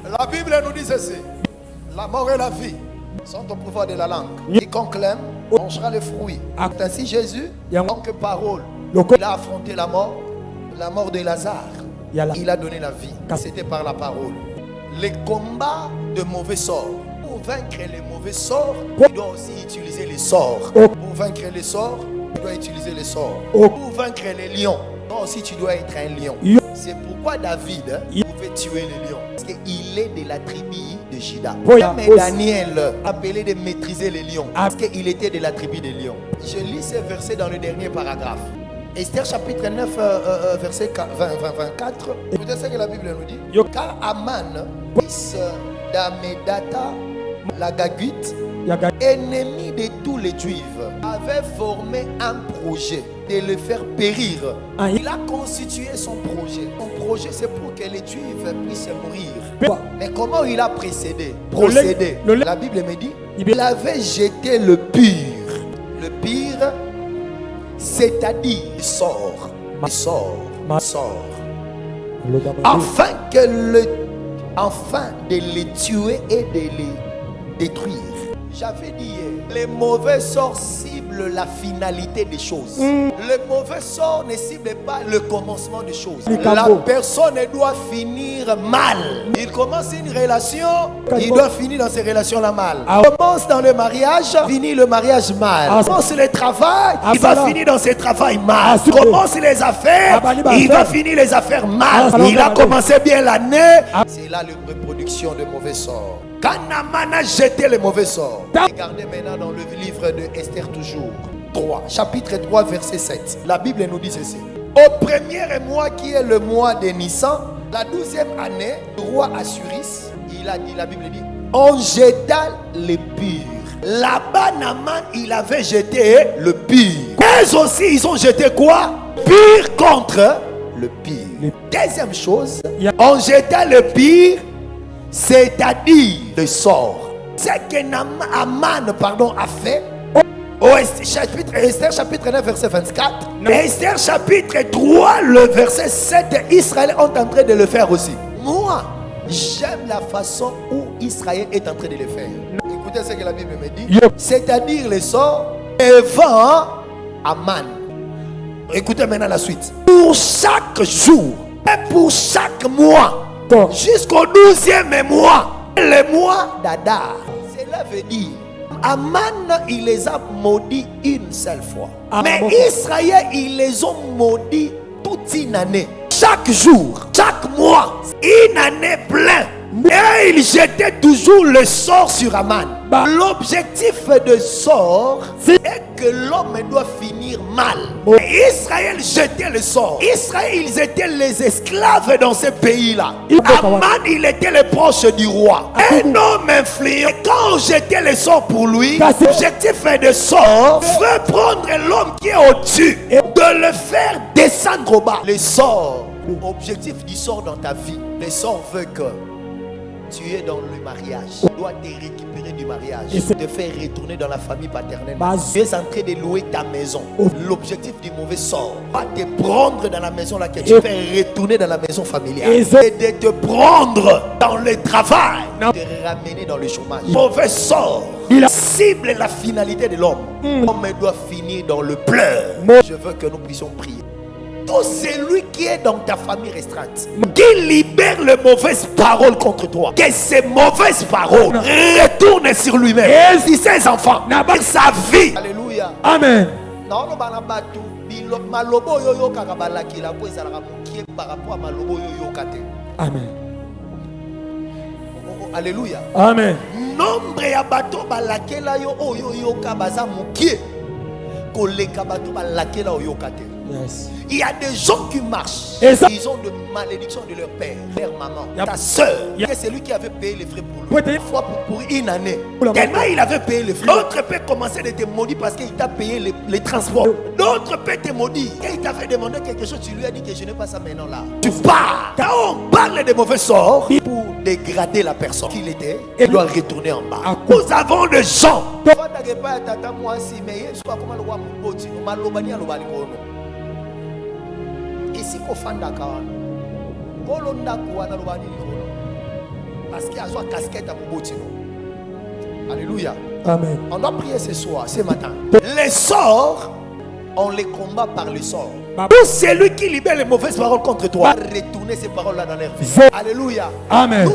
La Bible nous dit ceci. La mort et la vie sont au pouvoir de la langue. Quiconque l'aime mangera les fruits. Ainsi Jésus, en tant que parole, il a affronté la mort de Lazare. Il a donné la vie. C'était par la parole. Les combats de mauvais sorts. Pour vaincre les mauvais sorts, tu dois aussi utiliser les sorts. Pour vaincre les sorts, tu dois utiliser les sorts. Pour vaincre les lions, toi aussi tu dois être un lion. C'est pourquoi David pouvait tuer les lions. Parce qu'il est de la tribu de Juda. Mais Daniel appelé de maîtriser les lions. Parce qu'il était de la tribu des lions. Je lis ces versets dans le dernier paragraphe. Esther chapitre 9, verset 24. Écoutez ce que la Bible nous dit. Car Aman, fils d'Amedata, la Gagite, ennemi de tous les Juifs, avait formé un projet de le faire périr. Il a constitué son projet. Son projet, c'est pour que les Juifs puissent mourir. Mais comment il a procédé? La Bible me dit, il avait jeté le pur. Le pur, c'est-à-dire sort, afin de les tuer et de les détruire. J'avais dit hier, les mauvais sorts ciblent la finalité des choses. Le mauvais sort ne cible pas le commencement des choses. La personne doit finir mal. Il commence une relation, il doit finir dans ces relations-là mal. Il commence dans le mariage, finit le mariage mal. Il commence le travail, il va finir dans ses travails mal. Il commence les affaires, il va finir les affaires mal. Il a commencé bien l'année. C'est là la reproduction de mauvais sorts. Quand Naaman a jeté les mauvais sorts. Regardez maintenant dans le livre de Esther toujours 3, chapitre 3, verset 7. La Bible nous dit ceci. Au premier mois qui est le mois de Nissan, la 12e année, le roi Assuris, il a dit, la Bible dit, on jeta les purs. Là-bas, Naaman, il avait jeté le pur. Mais aussi, ils ont jeté quoi? Pur contre le pur. Deuxième chose, on jeta le pur, c'est-à-dire le sort. C'est que Naaman a fait. Esther chapitre 9 verset 24. Esther chapitre 3 le verset 7. Israël est en train de le faire aussi. Moi, j'aime la façon où Israël est en train de le faire. Écoutez ce que la Bible me dit. C'est-à-dire le sort devant Aman. Écoutez maintenant la suite. Pour chaque jour et pour chaque mois, jusqu'au 12e mois, le mois d'Adar. Cela veut dire, Aman, il les a maudits une seule fois. Mais Israël, ils les ont maudits toute une année. Chaque jour, chaque mois, une année pleine. Et il jetait toujours le sort sur Aman. L'objectif de sort, c'est que l'homme doit finir mal. Israël jetait le sort. Israël, ils étaient les esclaves dans ce pays-là. Aman, il était le proche du roi. Un homme influent. Quand on jetait le sort pour lui, l'objectif de sort veut prendre l'homme qui est au-dessus et de le faire descendre au bas. Le sort, l'objectif du sort dans ta vie, le sort veut que tu es dans le mariage. Tu dois te récupérer du mariage. Te faire retourner dans la famille paternelle. Tu es en train de louer ta maison. L'objectif du mauvais sort va te prendre dans la maison laquelle tu fais retourner dans la maison familiale. Et de te prendre dans le travail. Te ramener dans le chômage. Mauvais sort. Il cible la finalité de l'homme. L'homme doit finir dans le pleur. Je veux que nous puissions prier. Tout celui qui est dans ta famille restreinte, qui libère les mauvaises paroles contre toi, que ces mauvaises paroles retournent sur lui-même et sur ses enfants, sur sa vie. Alléluia. Amen. Amen. Alléluia. Amen. Nombre ya bato balakela yo oyo yoka baza mukie koleka bato balakela oyo kate. Yes. Il y a des gens qui marchent. Ils ont de malédiction de leur père, leur maman, ta soeur. C'est lui qui avait payé les frais pour lui. Une fois pour une année. Tellement il avait payé les frais. D'autres peuvent commencer à te maudire parce qu'il t'a payé les transports. D'autres peuvent te maudire. Quand il t'avait demandé quelque chose, tu lui as dit que je n'ai pas ça maintenant là. Tu pars. Quand on parle de mauvais sorts pour dégrader la personne qu'il était, il doit retourner en bas. Nous avons des gens. Ici qu'on fait d'accord. Parce qu'il y a une casquette à Moboti. Alléluia. Amen. On doit prier ce soir, ce matin. Les sorts, on les combat par le sort. Pour celui qui libère les mauvaises paroles contre toi, retourner ces paroles-là dans leur vie. Alléluia. Amen.